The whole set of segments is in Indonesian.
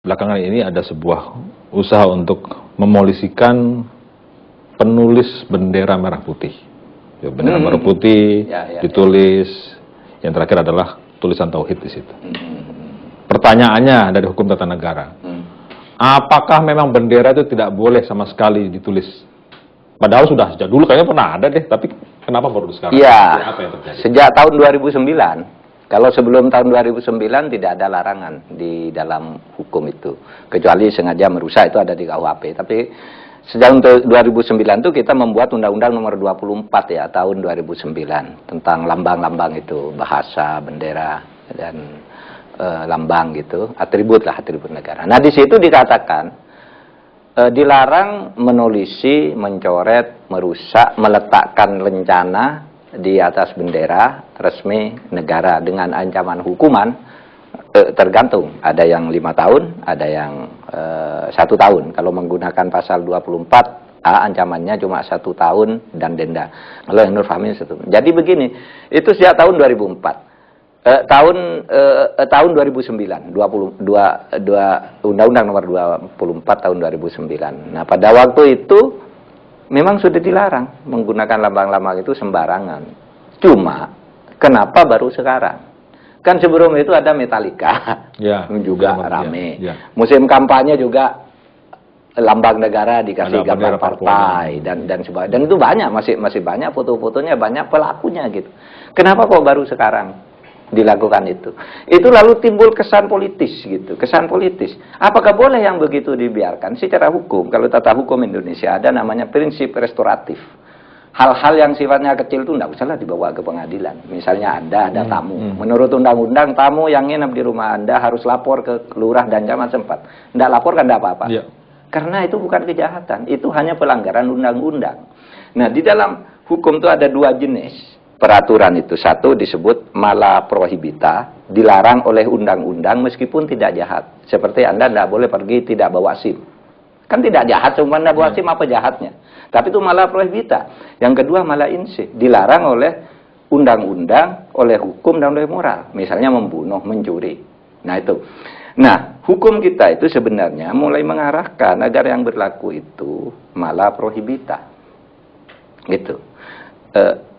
belakangan ini ada sebuah usaha untuk memolisikan penulis bendera merah putih. Ya, bendera merah putih ditulis, yang terakhir adalah tulisan tauhid di situ. Pertanyaannya dari hukum tata negara, apakah memang bendera itu tidak boleh sama sekali ditulis? Padahal sudah sejak dulu kayaknya pernah ada deh, tapi kenapa baru sekarang? Iya, apa yang terjadi? sejak tahun 2009. Kalau sebelum tahun 2009 tidak ada larangan di dalam hukum itu, kecuali sengaja merusak, itu ada di KUHP. Tapi sejak 2009 itu kita membuat Undang-Undang Nomor 24 ya tahun 2009 tentang lambang-lambang itu, bahasa, bendera dan lambang gitu, atribut negara. Nah di situ dikatakan dilarang menulisi, mencoret, merusak, meletakkan lencana di atas bendera resmi negara dengan ancaman hukuman tergantung, ada yang 5 tahun, ada yang 1 tahun. Kalau menggunakan pasal 24 ancamannya cuma 1 tahun dan denda. Kalau yang Nur Fahmi 1 tahun. Jadi begini, itu sejak tahun 2004. Tahun 2009, Undang-Undang Nomor 24 tahun 2009. Nah, pada waktu itu memang sudah dilarang menggunakan lambang-lambang itu sembarangan. Cuma kenapa baru sekarang? Kan sebelum itu ada Metallica, ya, juga rame. Ya. Musim kampanye juga lambang negara dikasih gambar partai dan sebagainya. Dan itu banyak, masih banyak foto-fotonya, banyak pelakunya gitu. Kenapa kok baru sekarang dilakukan itu? Itu lalu timbul kesan politis gitu, kesan politis. Apakah boleh yang begitu dibiarkan? Secara hukum, kalau tata hukum Indonesia ada namanya prinsip restoratif. Hal-hal yang sifatnya kecil itu tidak usahlah dibawa ke pengadilan. Misalnya ada tamu. Menurut undang-undang, tamu yang nginep di rumah Anda harus lapor ke lurah dan camat setempat. Tidak lapor kan tidak apa-apa. Ya. Karena itu bukan kejahatan, itu hanya pelanggaran undang-undang. Nah, di dalam hukum itu ada 2 jenis peraturan itu. Satu disebut mala prohibita, dilarang oleh undang-undang meskipun tidak jahat. Seperti Anda tidak boleh pergi tidak bawa SIM. Kan tidak jahat, cuma Anda bawa SIM, apa jahatnya? Tapi itu mala prohibita. Yang kedua mala insi, dilarang oleh undang-undang, oleh hukum dan oleh moral. Misalnya membunuh, mencuri. Nah itu. Nah, hukum kita itu sebenarnya mulai mengarahkan agar yang berlaku itu mala prohibita. Gitu.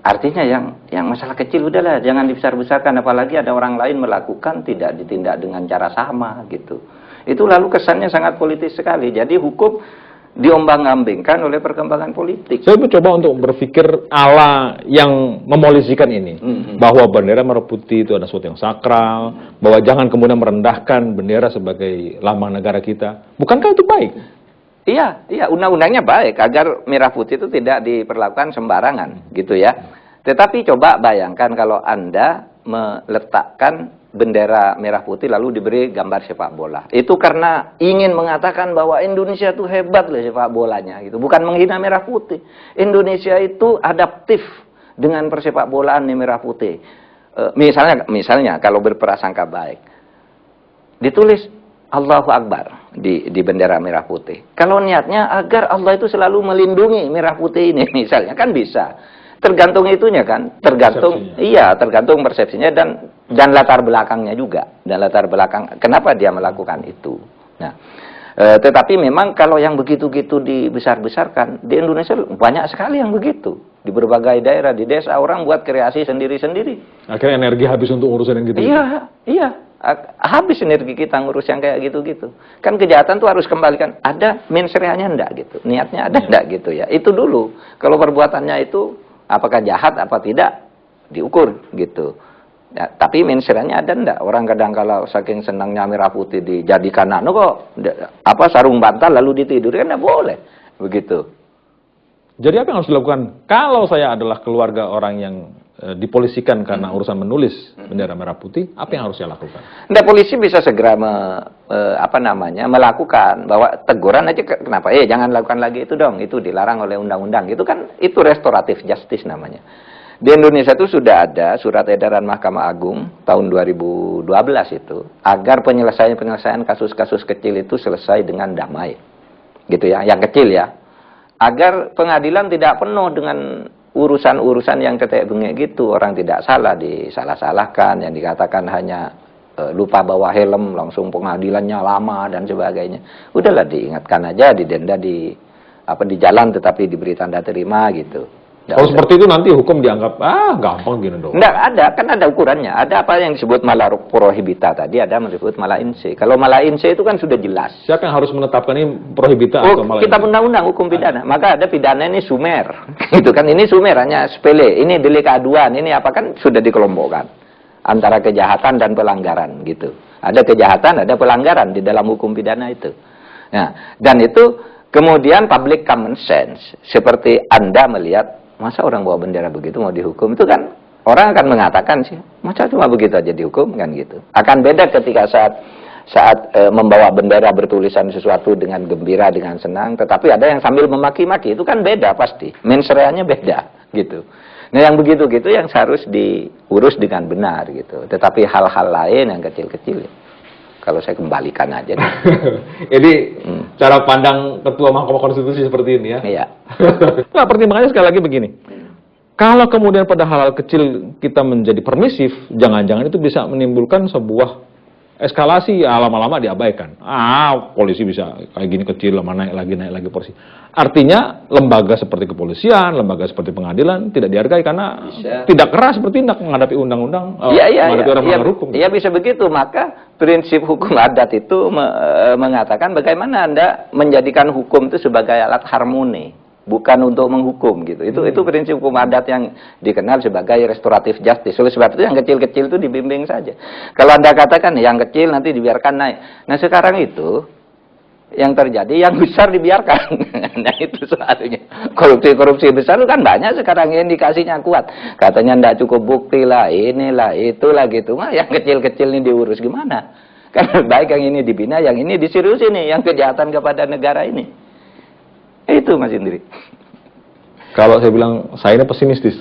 Artinya yang masalah kecil udahlah, jangan dibesar-besarkan, apalagi ada orang lain melakukan tidak ditindak dengan cara sama gitu. Itu lalu kesannya sangat politis sekali. Jadi hukum diombang-ambingkan oleh perkembangan politik. Saya mencoba untuk berpikir ala yang memolisikan ini, bahwa bendera merah putih itu ada sesuatu yang sakral, bahwa jangan kemudian merendahkan bendera sebagai lambang negara kita. Bukankah itu baik? Iya, undang-undangnya baik agar merah putih itu tidak diperlakukan sembarangan, gitu ya. Tetapi coba bayangkan kalau Anda meletakkan bendera merah putih lalu diberi gambar sepak bola. Itu karena ingin mengatakan bahwa Indonesia itu hebat loh sepak bolanya gitu. Bukan menghina merah putih. Indonesia itu adaptif dengan persepak bolaan merah putih. Misalnya kalau berprasangka baik. Ditulis Allahu Akbar di bendera merah putih. Kalau niatnya agar Allah itu selalu melindungi merah putih ini misalnya, kan bisa. Tergantung itunya kan, tergantung persepsinya dan latar belakangnya juga, dan latar belakang kenapa dia melakukan itu. Nah, tetapi memang kalau yang begitu-gitu dibesar-besarkan di Indonesia banyak sekali yang begitu di berbagai daerah, di desa orang buat kreasi sendiri-sendiri. Akhirnya energi habis untuk urusan yang gitu. Iya. Habis energi kita ngurus yang kayak gitu-gitu. Kan kejahatan tuh harus kembalikan. Ada mensreanya enggak gitu. Niatnya ada enggak gitu ya. Itu dulu. Kalau perbuatannya itu apakah jahat apa tidak diukur gitu. Ya, tapi mensreanya ada enggak? Orang kadang kalau saking senangnya merah putih dijadikan sarung bantal lalu ditidur kan enggak boleh. Begitu. Jadi apa yang harus dilakukan kalau saya adalah keluarga orang yang dipolisikan karena urusan menulis bendera merah putih, apa yang harus saya lakukan? Nah, polisi bisa segera melakukan bahwa teguran aja, kenapa? Jangan lakukan lagi itu dong, itu dilarang oleh undang-undang. Itu kan itu restoratif justice namanya. Di Indonesia itu sudah ada surat edaran Mahkamah Agung tahun 2012 itu agar penyelesaian kasus-kasus kecil itu selesai dengan damai. Gitu ya, yang kecil ya. Agar pengadilan tidak penuh dengan urusan-urusan yang ketek bengek gitu, orang tidak salah disalah-salahkan, yang dikatakan hanya lupa bawa helm, langsung pengadilannya lama dan sebagainya. Udahlah diingatkan aja, didenda di jalan tetapi diberi tanda terima gitu. Kalau seperti itu nanti hukum dianggap gampang gini dong. Enggak ada, kan ada ukurannya. Ada apa yang disebut mala prohibita tadi, ada yang disebut mala inse. Kalau mala inse itu kan sudah jelas. Siapa yang harus menetapkan ini prohibita atau mala inse? Kitab undang-undang hukum pidana. Maka ada pidana ini sumer. Itu kan ini sumer hanya sepele. Ini delik aduan, ini apa kan sudah dikelompokkan antara kejahatan dan pelanggaran gitu. Ada kejahatan, ada pelanggaran di dalam hukum pidana itu. Nah, dan itu kemudian public common sense seperti Anda melihat masa orang bawa bendera begitu mau dihukum, itu kan orang akan mengatakan sih, masa cuma begitu aja dihukum kan gitu. Akan beda ketika saat membawa bendera bertulisan sesuatu dengan gembira, dengan senang, tetapi ada yang sambil memaki-maki, itu kan beda pasti, mensreanya beda gitu. Nah yang begitu-gitu yang harus diurus dengan benar gitu. Tetapi hal-hal lain yang kecil-kecil ya, kalau saya kembalikan aja. Jadi cara pandang Ketua Mahkamah Konstitusi seperti ini ya? Iya. Nah, pertimbangannya sekali lagi begini. Kalau kemudian pada hal-hal kecil kita menjadi permisif, jangan-jangan itu bisa menimbulkan sebuah eskalasi, lama-lama diabaikan. Polisi bisa kayak gini kecil, lama naik lagi porsi. Artinya lembaga seperti kepolisian, lembaga seperti pengadilan tidak dihargai karena tidak keras bertindak menghadapi undang-undang, menghadapi orang melanggar hukum. Iya bisa begitu. Maka prinsip hukum adat itu mengatakan bagaimana Anda menjadikan hukum itu sebagai alat harmoni, bukan untuk menghukum gitu. Itu prinsip hukum adat yang dikenal sebagai restoratif justice. Oleh sebab itu yang kecil-kecil itu dibimbing saja. Kalau Anda katakan yang kecil nanti dibiarkan naik. Nah sekarang itu yang terjadi yang besar dibiarkan. Nah itu soalnya. Korupsi besar itu kan banyak sekarang, indikasinya kuat. Katanya tidak cukup bukti lah, inilah, itulah gitu. Nah, yang kecil-kecil ini diurus gimana? Kan baik yang ini dibina, yang ini diseriusin nih, yang kejahatan kepada negara ini. Itu Mas Indri. Kalau saya bilang, saya ini pesimistis.